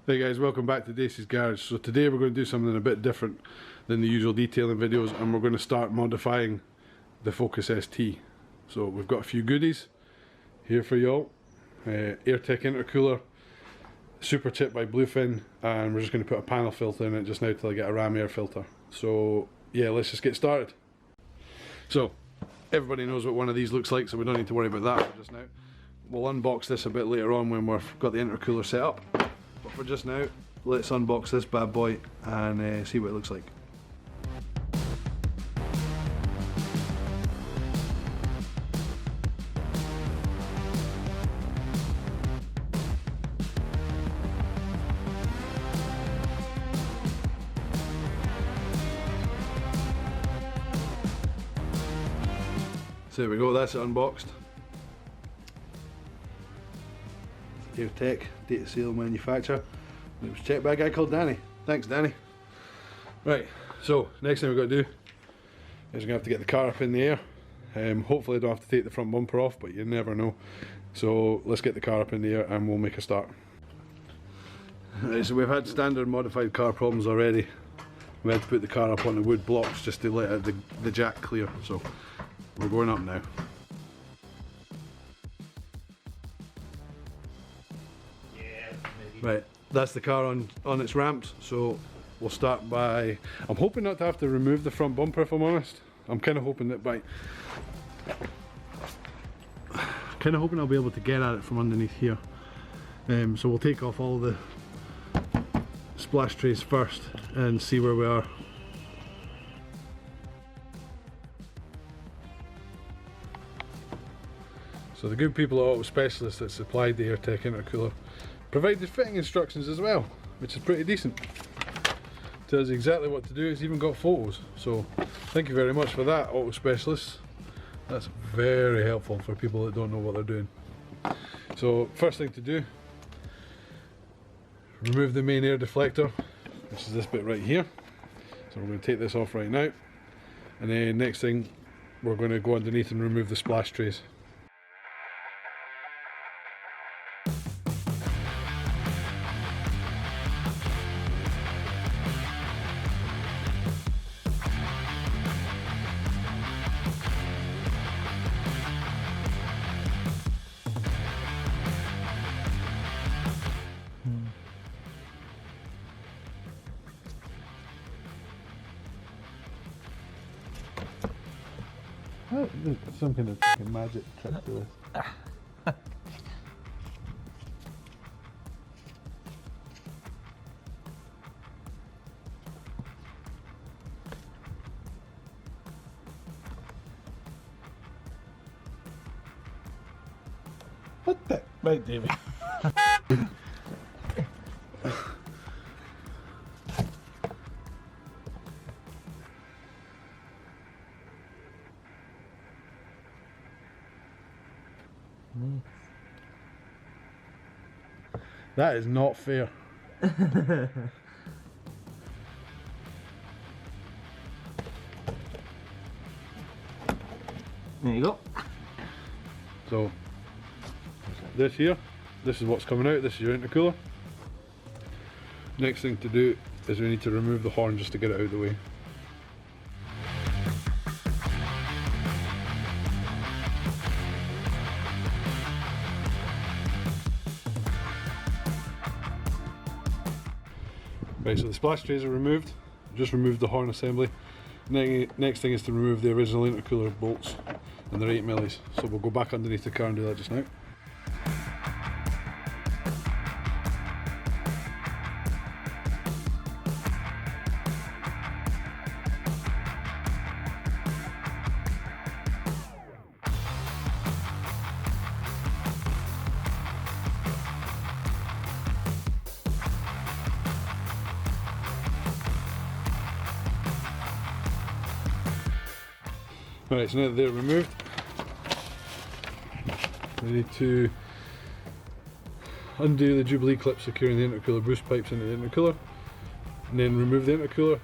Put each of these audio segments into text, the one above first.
Hey guys, welcome back to Dacey's Garage. So today we're going to do something a bit different than the usual detailing videos, and we're going to start modifying the Focus ST. So we've got a few goodies here for y'all. AirTech intercooler, super chip by Bluefin, and we're just going to put a panel filter in it just now till I get a ram air filter. So yeah, let's just get started. So everybody knows what one of these looks like, so we don't need to worry about that for just now. We'll unbox this a bit later on when we've got the intercooler set up. But for just now, let's unbox this bad boy and see what it looks like. So there we go, that's it unboxed. AirTech, data seal manufacturer. It was checked by a guy called Danny. Thanks, Danny. Right, so next thing we've got to do is we're going to have to get the car up in the air. Hopefully I don't have to take the front bumper off, but you never know. So let's get the car up in the air and we'll make a start. Right, so we've had standard modified car problems already. We had to put the car up on the wood blocks just to let the jack clear. So we're going up now. Right, that's the car on its ramps, so we'll start by... I'm hoping not to have to remove the front bumper, if I'm honest. I'm kind of hoping that I'll be able to get at it from underneath here. So we'll take off all the splash trays first and see where we are. So the good people at Auto Specialist that supplied the AirTech intercooler provided fitting instructions as well, which is pretty decent. Tells you exactly what to do. It's even got photos. So thank you very much for that, Auto Specialists. That's very helpful for people that don't know what they're doing. So first thing to do, remove the main air deflector, which is this bit right here. So we're going to take this off right now, and then next thing we're going to go underneath and remove the splash trays. There's some kind of fucking magic trick to this. What the? Right, David. That is not fair. There you go. So this here, this is what's coming out. This is your intercooler. Next thing to do is we need to remove the horn just to get it out of the way. Right, so the splash trays are removed. Just removed the horn assembly. Next thing is to remove the original intercooler bolts, and they're 8mm. So we'll go back underneath the car and do that just now. Alright, so now that they're removed, we need to undo the Jubilee clip securing the intercooler boost pipes into the intercooler, and then remove the intercooler.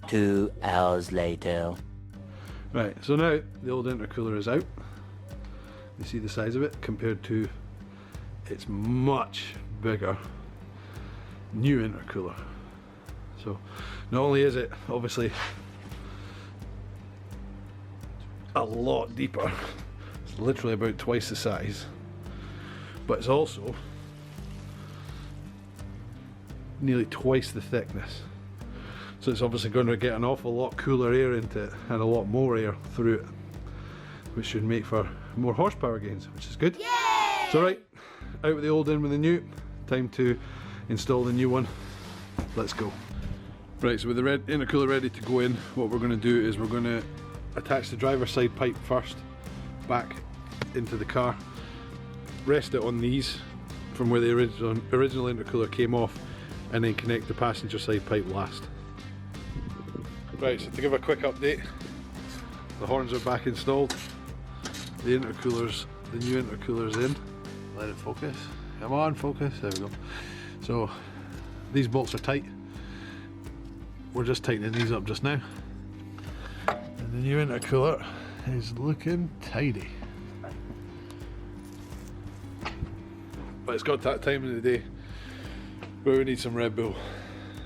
2 hours later. Right, so now the old intercooler is out, You see the size of it compared to its much bigger new intercooler. So not only is it obviously a lot deeper, it's literally about twice the size, but it's also nearly twice the thickness. So it's obviously going to get an awful lot cooler air into it and a lot more air through it, which should make for more horsepower gains, which is good. Yay! So right, out with the old, in with the new. Time to install the new one. Let's go. Right, so with the intercooler ready to go in, what we're going to do is we're going to attach the driver's side pipe first back into the car, rest it on these from where the original intercooler came off, and then connect the passenger side pipe last. Right, so to give a quick update, the horns are back installed, the new intercooler's in. Let it focus. Come on, focus. There we go. So these bolts are tight. We're just tightening these up just now. And the new intercooler is looking tidy. But it's got that time of the day where we need some Red Bull.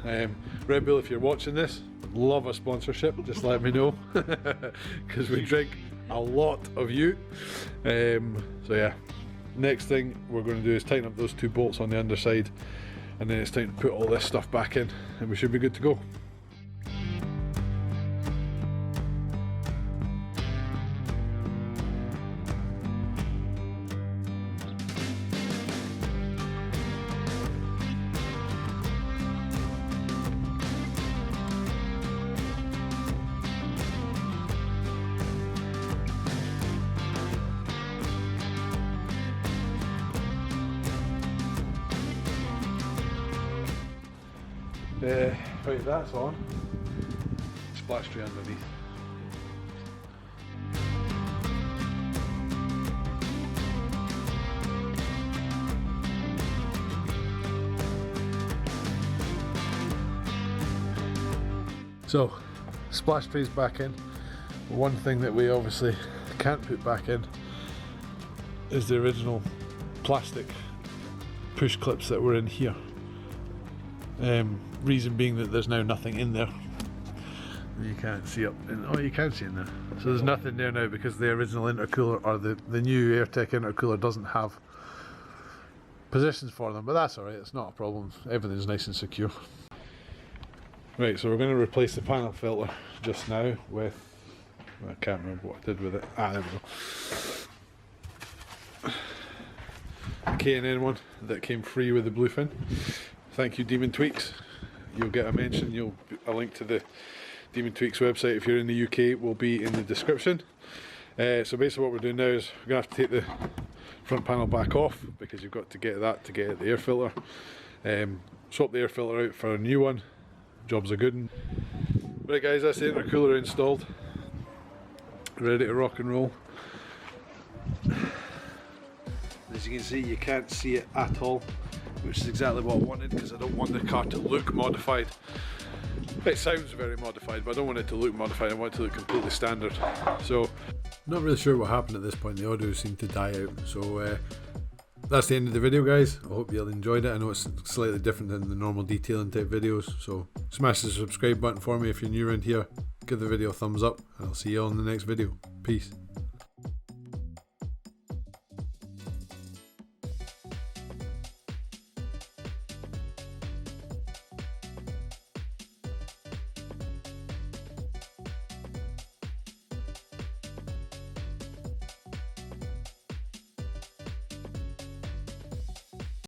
Red Bull, if you're watching this, love a sponsorship, just let me know, because we drink a lot of you. So yeah, next thing we're going to do is tighten up those two bolts on the underside, and then it's time to put all this stuff back in and we should be good to go. Right, that's on. Splash tray underneath. So, splash tray's back in. One thing that we obviously can't put back in is the original plastic push clips that were in here. Reason being that there's now nothing in there. You can't see up in, oh, you can see in there. So there's nothing there now because the original intercooler, or the new AirTech intercooler, doesn't have positions for them, but that's alright, it's not a problem. Everything's nice and secure. Right, so we're going to replace the panel filter just now with, I can't remember what I did with it. There we go. The K&N one that came free with the bluefin. Thank you, Demon Tweaks. You'll get a mention. A link to the Demon Tweaks website if you're in the UK will be in the description. So basically what we're doing now is we're going to have to take the front panel back off because you've got to get that to get the air filter. Swap the air filter out for a new one. Job's a good one. Right guys, that's the intercooler installed. Ready to rock and roll. As you can see, you can't see it at all, which is exactly what I wanted because I don't want the car to look modified. It sounds very modified, but I don't want it to look modified. I want it to look completely standard. So, not really sure what happened at this point. The audio seemed to die out. So that's the end of the video, guys. I hope you all enjoyed it. I know it's slightly different than the normal detailing type videos. So smash the subscribe button for me if you're new around here. Give the video a thumbs up, and I'll see you all in the next video. Peace.